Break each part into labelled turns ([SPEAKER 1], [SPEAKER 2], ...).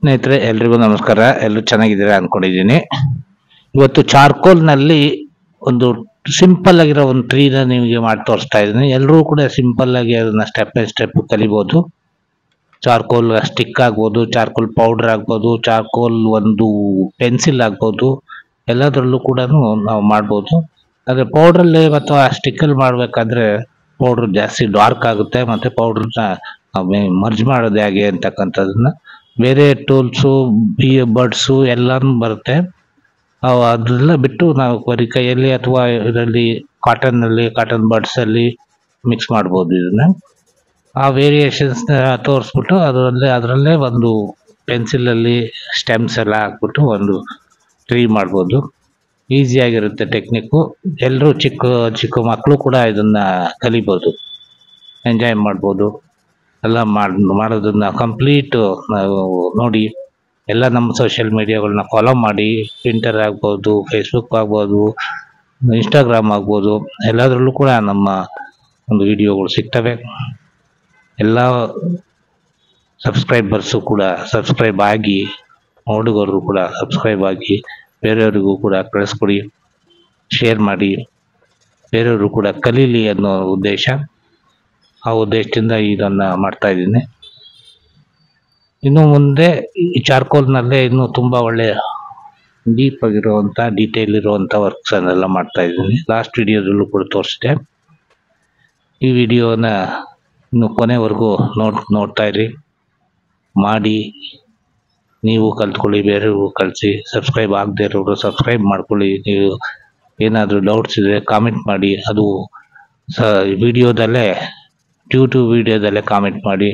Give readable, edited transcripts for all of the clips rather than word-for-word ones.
[SPEAKER 1] ಸ್ನೇಹಿತರೆ ಎಲ್ರಿಗೂ ನಮಸ್ಕಾರ. ಎಲ್ಲರೂ ಚೆನ್ನಾಗಿದ್ದೀರಾ ಅನ್ಕೊಂಡಿದ್ದೀನಿ. ಇವತ್ತು ಚಾರ್ಕೋಲ್ನಲ್ಲಿ ಒಂದು ಸಿಂಪಲ್ ಆಗಿರೋ ಒಂದು ಟ್ರೀನ ನಿಮಗೆ ಮಾಡಿ ತೋರಿಸ್ತಾ ಇದ್ದೀನಿ. ಎಲ್ಲರೂ ಕೂಡ ಸಿಂಪಲ್ ಆಗಿ ಅದನ್ನ ಸ್ಟೆಪ್ ಬೈ ಸ್ಟೆಪ್ ಕಲಿಬೋದು. ಚಾರ್ಕೋಲ್ ಸ್ಟಿಕ್ ಆಗ್ಬೋದು, ಚಾರ್ಕೋಲ್ ಪೌಡರ್ ಆಗ್ಬೋದು, ಚಾರ್ಕೋಲ್ ಒಂದು ಪೆನ್ಸಿಲ್ ಆಗ್ಬೋದು, ಎಲ್ಲದರಲ್ಲೂ ಕೂಡ ನಾವು ಮಾಡ್ಬೋದು. ಆದರೆ ಪೌಡ್ರಲ್ಲಿ ಅಥವಾ ಸ್ಟಿಕ್ಕಲ್ಲಿ ಮಾಡಬೇಕಾದ್ರೆ ಪೌಡ್ರ್ ಜಾಸ್ತಿ ಡಾರ್ಕ್ ಆಗುತ್ತೆ, ಮತ್ತು ಪೌಡ್ರನ್ನ ಮರ್ಜ್ ಮಾಡೋದು ಹೇಗೆ ಅಂತಕ್ಕಂಥದ್ದನ್ನ ಬೇರೆ ಟೂಲ್ಸು ಬರ್ಡ್ಸು ಎಲ್ಲಾನು ಬರುತ್ತೆ. ಅದೆಲ್ಲ ಬಿಟ್ಟು ನಾವು ಬರೀ ಕೈಯಲ್ಲಿ ಅಥವಾ ಇದರಲ್ಲಿ ಕಾಟನ್ ಬರ್ಡ್ಸಲ್ಲಿ ಮಿಕ್ಸ್ ಮಾಡ್ಬೋದು. ಇದನ್ನ ಆ ವೇರಿಯೇಷನ್ಸ್ನ ತೋರಿಸ್ಬಿಟ್ಟು ಅದರಲ್ಲೇ ಒಂದು ಪೆನ್ಸಿಲಲ್ಲಿ ಸ್ಟೆಮ್ಸ್ ಎಲ್ಲ ಹಾಕ್ಬಿಟ್ಟು ಒಂದು ಟ್ರೀ ಮಾಡ್ಬೋದು. ಈಸಿಯಾಗಿರುತ್ತೆ ಟೆಕ್ನಿಕ್ಕು. ಎಲ್ಲರೂ ಚಿಕ್ಕ ಮಕ್ಕಳು ಕೂಡ ಇದನ್ನು ಕಲಿಬೋದು, ಎಂಜಾಯ್ ಮಾಡ್ಬೋದು. ಎಲ್ಲ ಮಾಡೋದನ್ನ ಕಂಪ್ಲೀಟು ನಾವು ನೋಡಿ. ಎಲ್ಲ ನಮ್ಮ ಸೋಷಿಯಲ್ ಮೀಡಿಯಾಗಳನ್ನ ಫಾಲೋ ಮಾಡಿ. ಟ್ವಿಟರ್ ಆಗ್ಬೋದು, ಫೇಸ್ಬುಕ್ ಆಗ್ಬೋದು, ಇನ್ಸ್ಟಾಗ್ರಾಮ್ ಆಗ್ಬೋದು, ಎಲ್ಲದರಲ್ಲೂ ಕೂಡ ನಮ್ಮ ಒಂದು ವಿಡಿಯೋಗಳು ಸಿಗ್ತವೆ. ಎಲ್ಲ ಸಬ್ಸ್ಕ್ರೈಬರ್ಸು ಕೂಡ ಸಬ್ಸ್ಕ್ರೈಬ್ ಆಗಿ, ನೋಡುಗರು ಕೂಡ ಸಬ್ಸ್ಕ್ರೈಬ್ ಆಗಿ, ಬೇರೆಯವರಿಗೂ ಕೂಡ ಕಳಿಸ್ಕೊಡಿ, ಶೇರ್ ಮಾಡಿ, ಬೇರೆಯವರು ಕೂಡ ಕಲೀಲಿ ಅನ್ನೋ ಉದ್ದೇಶ. ಆ ಉದ್ದೇಶದಿಂದ ಇದನ್ನು ಮಾಡ್ತಾ ಇದ್ದೀನಿ. ಇನ್ನು ಮುಂದೆ ಈ ಚಾರ್ಕೋಲ್ನಲ್ಲೇ ಇನ್ನೂ ತುಂಬ ಒಳ್ಳೆಯ ಡೀಪ್ ಆಗಿರುವಂಥ ಡೀಟೇಲ್ ಇರುವಂಥ ವರ್ಕ್ಸನ್ನೆಲ್ಲ ಮಾಡ್ತಾ ಇದ್ದೀನಿ. ಲಾಸ್ಟ್ ವಿಡಿಯೋದಲ್ಲೂ ಕೂಡ ತೋರಿಸಿದೆ. ಈ ವಿಡಿಯೋನ ಇನ್ನು ಕೊನೆವರೆಗೂ ನೋಡ್ತಾ ಇರಿ, ಮಾಡಿ, ನೀವು ಕಲ್ತ್ಕೊಳ್ಳಿ, ಬೇರೆಯವ್ರಿಗೂ ಕಳಿಸಿ. ಸಬ್ಸ್ಕ್ರೈಬ್ ಆಗದೆ ಇರೋರು ಸಬ್ಸ್ಕ್ರೈಬ್ ಮಾಡ್ಕೊಳ್ಳಿ. ನೀವು ಏನಾದರೂ ಡೌಟ್ಸ್ ಇದ್ದರೆ ಕಾಮೆಂಟ್ ಮಾಡಿ. ಅದು ಯೂಟ್ಯೂಬ್ ವಿಡಿಯೋದಲ್ಲೇ ಕಾಮೆಂಟ್ ಮಾಡಿ.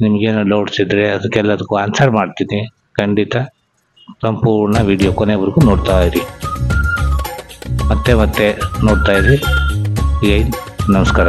[SPEAKER 1] ನಿಮಗೇನೋ ಡೌಟ್ಸ್ ಇದ್ದರೆ ಅದಕ್ಕೆಲ್ಲದಕ್ಕೂ ಆನ್ಸರ್ ಮಾಡ್ತೀನಿ ಖಂಡಿತ. ಸಂಪೂರ್ಣ ವಿಡಿಯೋ ಕೊನೆವರೆಗೂ ನೋಡ್ತಾ ಇರಿ. ಮತ್ತೆ ನೋಡ್ತಾ ಇರಿ. ನಮಸ್ಕಾರ.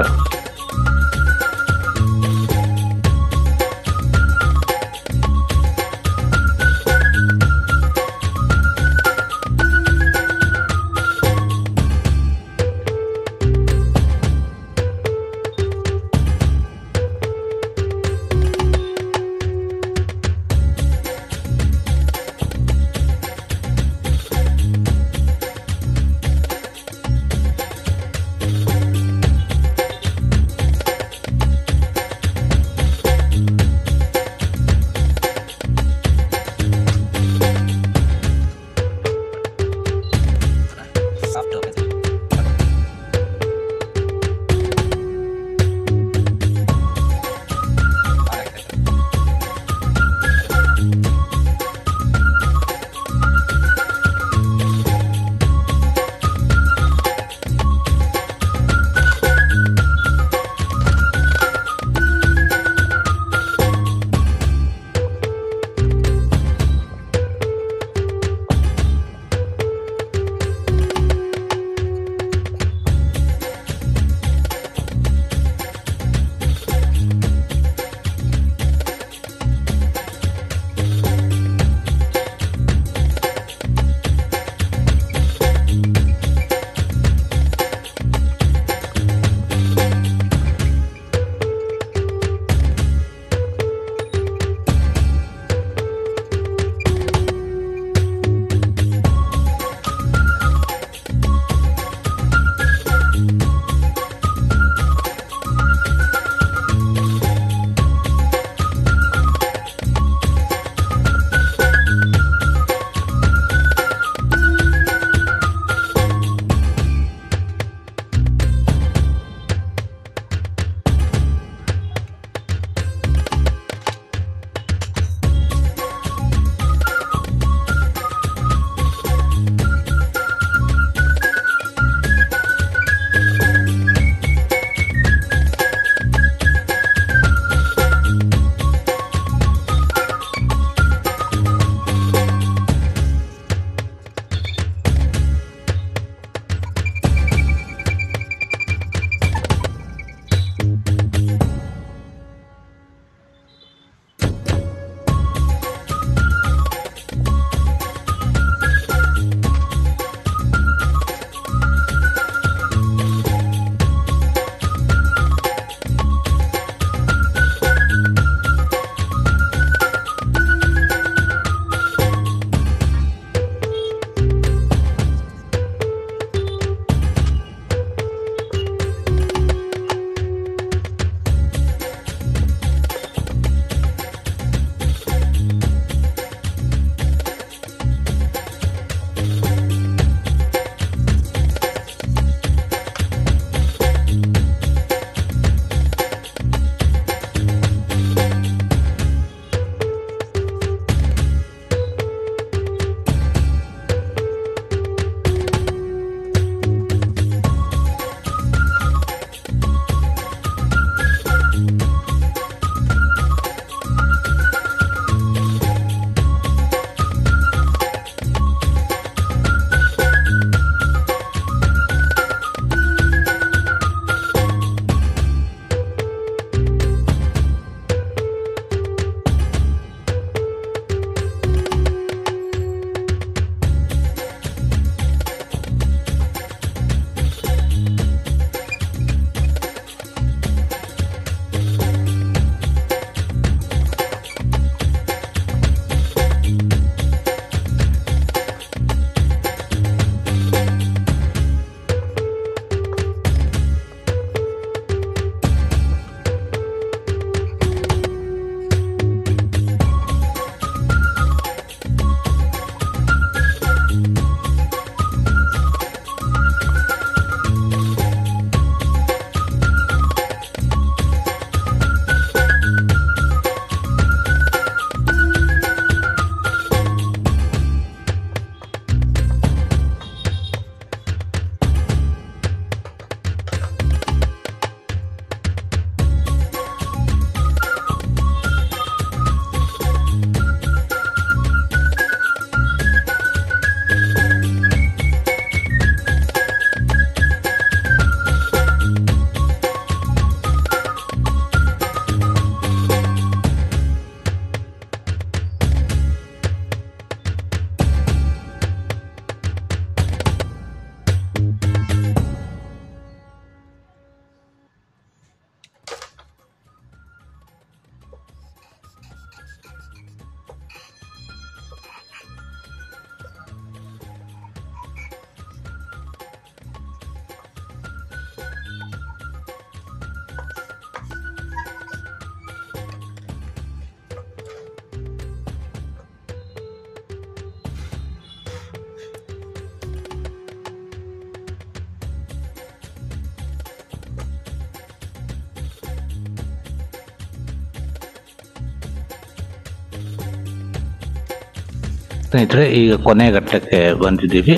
[SPEAKER 1] ಸ್ನೇಹಿತರೆ, ಈಗ ಕೊನೆ ಘಟ್ಟಕ್ಕೆ ಬಂದಿದ್ದೀವಿ.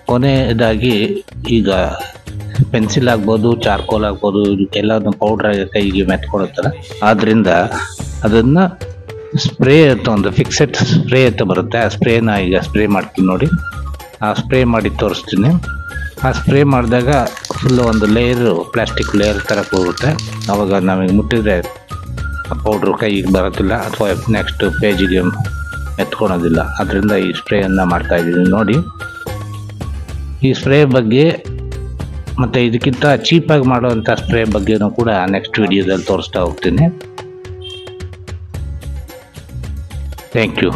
[SPEAKER 1] ಕೊನೆಯದಾಗಿ ಈಗ ಪೆನ್ಸಿಲ್ ಆಗ್ಬೋದು, ಚಾರ್ಕೋಲ್ ಆಗ್ಬೋದು, ಎಲ್ಲದನ್ನು ಪೌಡ್ರ್ ಆಗಿ ಕೈಗೆ ಮೆತ್ಕೊಡುತ್ತಲ್ಲ, ಆದ್ದರಿಂದ ಅದನ್ನು ಸ್ಪ್ರೇ ಅಂತ ಒಂದು ಫಿಕ್ಸೆಡ್ ಸ್ಪ್ರೇ ಅಂತ ಬರುತ್ತೆ. ಆ ಸ್ಪ್ರೇನ ಈಗ ಸ್ಪ್ರೇ ಮಾಡ್ತೀನಿ ನೋಡಿ. ಆ ಸ್ಪ್ರೇ ಮಾಡಿ ತೋರಿಸ್ತೀನಿ. ಆ ಸ್ಪ್ರೇ ಮಾಡಿದಾಗ ಫುಲ್ ಒಂದು ಲೇಯರು, ಪ್ಲಾಸ್ಟಿಕ್ ಲೇಯರ್ ಥರ ಹೋಗುತ್ತೆ. ಆವಾಗ ನಮಗೆ ಮುಟ್ಟಿದ್ರೆ ಪೌಡ್ರು ಕೈಗೆ ಬರೋದಿಲ್ಲ ಅಥವಾ ನೆಕ್ಸ್ಟ್ ಪೇಜಿಗೆ ಎತ್ಕೊಳೋದಿಲ್ಲ. ಅದರಿಂದ ಈ ಸ್ಪ್ರೇಯನ್ನು ಮಾಡ್ತಾಯಿದ್ದೀನಿ ನೋಡಿ. ಈ ಸ್ಪ್ರೇ ಬಗ್ಗೆ ಮತ್ತು ಇದಕ್ಕಿಂತ ಚೀಪಾಗಿ ಮಾಡುವಂಥ ಸ್ಪ್ರೇ ಬಗ್ಗೆನೂ ಕೂಡ ನೆಕ್ಸ್ಟ್ ವಿಡಿಯೋದಲ್ಲಿ ತೋರಿಸ್ತಾ ಹೋಗ್ತೀನಿ. Thank you.